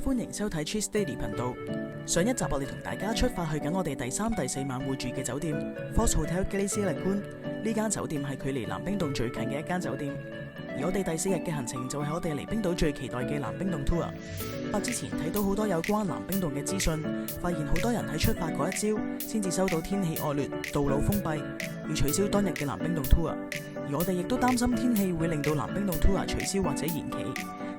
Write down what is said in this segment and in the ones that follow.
歡迎收睇 Cheese Daily 頻道。上一集我哋同大家出發去緊我哋第3、第4晚會住嘅酒店 Force Hotel Glacier Lagoon。呢間酒店係距離南冰洞最近嘅一間酒店。而我哋第4日嘅行程就係我哋嚟冰島最期待嘅南冰洞 tour。之前睇到好多有關南冰洞嘅資訊，發現好多人喺出發嗰一朝先至收到天氣惡劣、道路封閉，要取消當日嘅南冰洞 tour。而我哋亦都擔心天氣會令到南冰洞 tour 取消或者延期，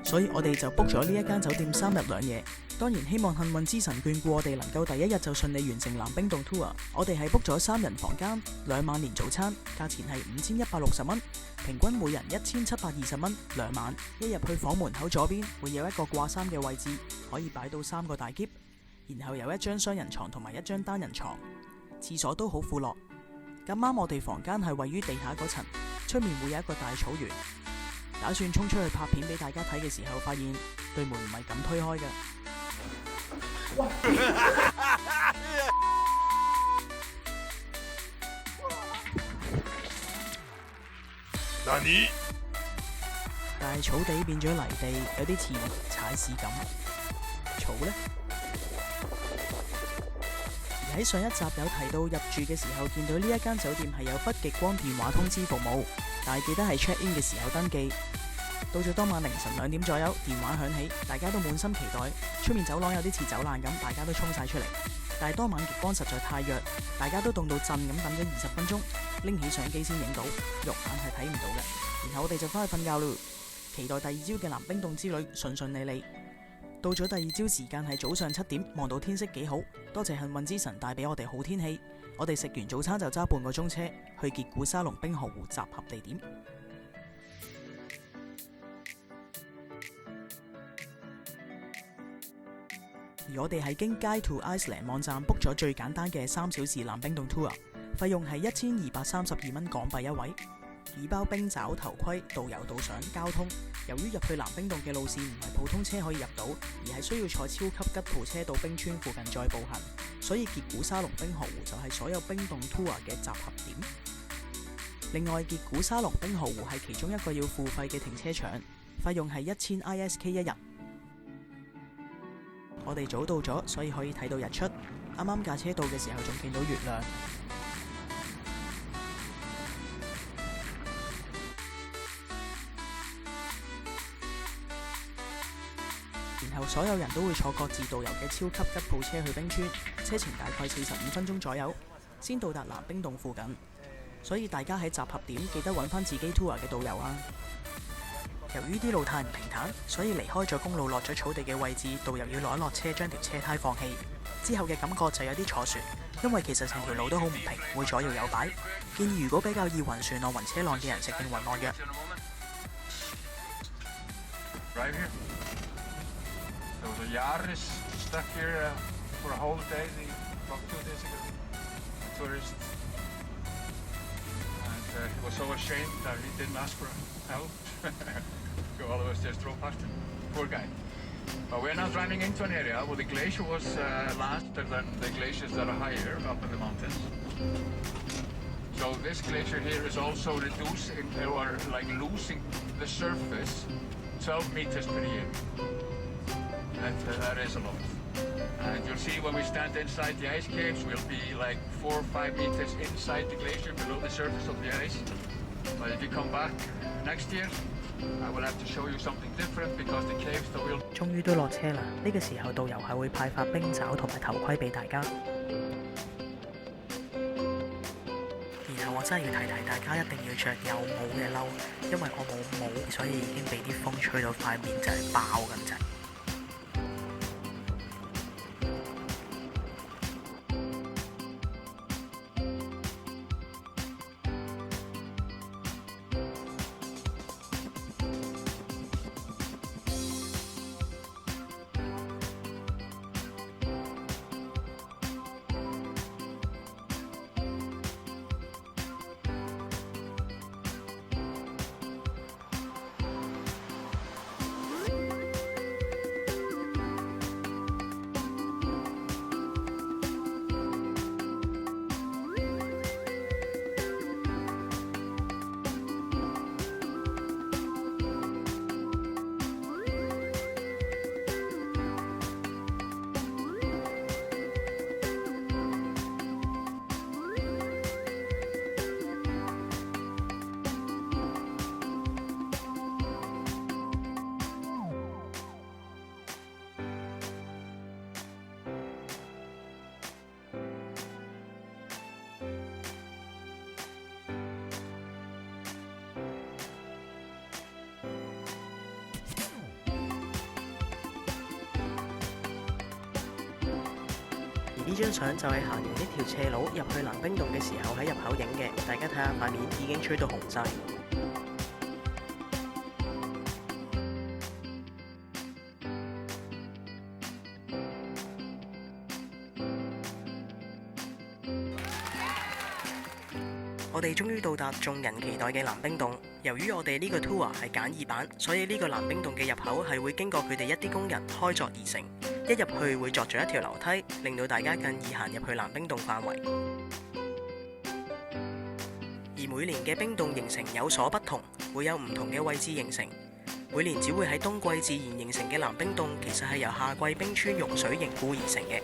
所以我哋就 book 咗呢一間酒店3日2夜。當然希望幸運之神眷顧我哋能夠第一日就順利完成南冰洞 tour。我哋係 book 咗3人房間，2晚連早餐，價錢係5160蚊，平均每人1720蚊2晚。一入去房門口左邊會有一個掛衫嘅位置，可以擺到3個大篋，然後有一張雙人床同埋一張單人床，廁所都好闊落。咁啱我哋房間係位於地下嗰層，出面會有一個大草原。打算衝出去拍片俾大家睇嘅時候，發現對門唔係咁推開嘅。但係草地變咗泥地，有啲似踩屎咁。草呢？而喺上一集有提到入住嘅時候，見到呢一間酒店係有北極光電話通知服務，但係記得係 check in 嘅時候登記。到咗當晚凌晨2點左右，電話響起，大家都滿心期待。出面走廊有啲似走爛咁，大家都衝晒出嚟。但係當晚極光實在太弱，大家都凍到震咁，等咗20分鐘，拎起相機先影到，肉眼係睇唔到嘅。然後我哋就翻去瞓覺咯，期待第2朝嘅南冰洞之旅順順利利。到咗第2朝時間係早上7點，望到天色幾好，多謝幸運之神帶俾我哋好天氣。我哋食完早餐就揸半個鐘車去傑古沙龍冰河湖集合地點。而我哋係經 Guide to Iceland 網站 book 咗最簡單嘅3小時南冰洞 tour， 費用係1232蚊港幣一位，以包冰爪、頭盔、導遊導賞、交通。由於入去南冰洞嘅路線唔係普通車可以入到，而係需要坐超級吉普車到冰川附近再步行，所以傑古沙龍冰河湖就係所有冰洞 tour 嘅集合點。另外，傑古沙龍冰河湖係其中一個要付費嘅停車場，費用係1000 ISK 一日。我哋早到咗，所以可以睇到日出。啱啱架車到嘅時候，仲見到月亮。然後所有人都會坐各自導遊嘅超級吉普車去冰川，車程大概45分鐘左右，先到達南冰洞附近。所以大家喺集合點記得揾返自己 tour 嘅導遊啊！由於啲路太唔平坦，所以離開咗公路落咗草地嘅位置，導遊要落一落車將條車胎放氣。之後嘅感覺就有啲坐船，因為其實成條路都好唔平，會左搖右擺。建議如果比較易暈船落暈車浪嘅人食定暈浪藥。All of us just drove past him. Poor guy. But we're now driving into an area where the glacier was larger than the glaciers that are higher up in the mountains. So this glacier here is also reducing or like losing the surface 12 meters per year. And that is a lot. And you'll see when we stand inside the ice caves, we'll be like 4 or 5 meters inside the glacier below the surface of the ice. But if you come back next year, I will have to show you something different because the caves that will. 終於都落車啦！呢個時候導遊係會派發冰爪同埋頭盔俾大家。然後我真係要提大家，一定要着有帽嘅褸，因為我冇帽，所以已經俾啲風吹到塊面就係爆咁滯。呢張相就係行完呢條斜路入去南冰洞嘅時候喺入口影嘅，大家睇下塊面已經吹到紅晒。我哋終於到達眾人期待嘅南冰洞。由於我哋呢個 tour 係簡易版，所以呢個南冰洞嘅入口係會經過佢哋一啲工人開鑿而成。一入去會鑿咗一條樓梯，令到大家更易行入去南冰洞範圍。而每年嘅冰洞形成有所不同，會有唔同嘅位置形成。每年只會喺冬季自然形成嘅南冰洞，其實係由夏季冰川融水凝固而成嘅。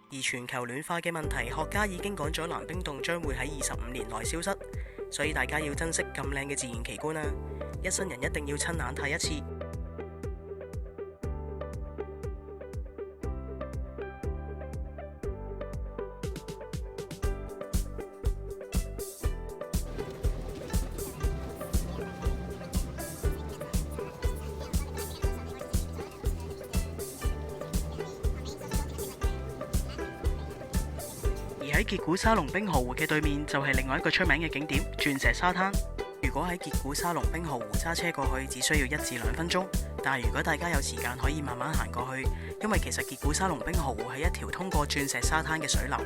而全球暖化嘅問題，學家已經講咗南冰洞將會喺25年內消失，所以大家要珍惜咁靚嘅自然奇觀啊！一生人一定要親眼睇一次。喺傑古沙龍冰河湖嘅對面就係另外一個出名嘅景點鑽石沙灘。如果喺傑古沙龍冰河湖揸車過去，只需要1至2分鐘。但係如果大家有時間，可以慢慢行過去，因為其實傑古沙龍冰河湖係一條通過鑽石沙灘嘅水流。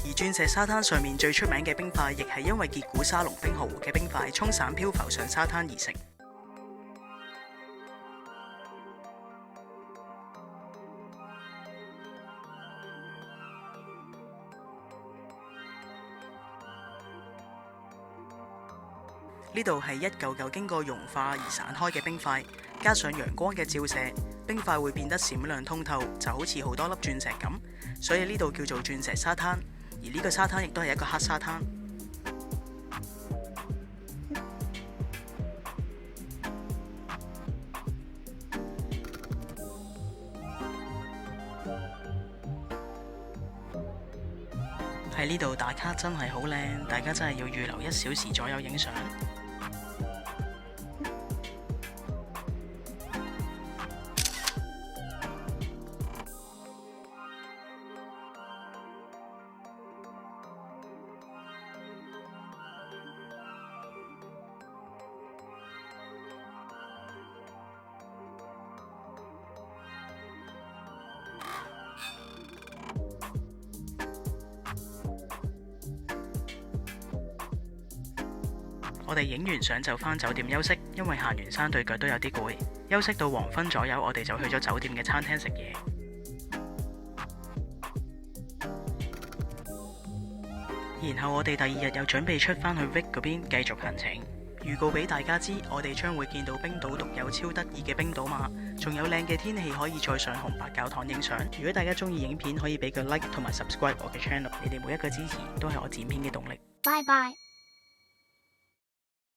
而鑽石沙灘上面最出名嘅冰塊，亦係因為傑古沙龍冰河湖嘅冰塊沖散漂浮上沙灘而成。呢度係一嚿嚿經過融化而散開嘅冰塊，加上陽光嘅照射，冰塊會變得閃亮通透，就好似好多粒鑽石咁，所以呢度叫做鑽石沙灘。而呢個沙灘亦都係一個黑沙灘。喺呢度打卡真係好靚，大家真係要預留1小時左右影相。我哋影完相就返酒店休息，因為行完山對腳都有啲攰。休息到黃昏左右，我哋就去咗酒店嘅餐廳食嘢。然後我哋第2日又準備出返去 Vic 嗰邊繼續行程。預告俾大家知，我哋將會見到冰島獨有超得意嘅冰島馬，仲有靚嘅天氣可以再上紅白教堂影相。如果大家中意影片，可以俾個 like 同埋 subscribe 我嘅 channel，你哋每一個支持都係我剪片嘅動力。拜拜。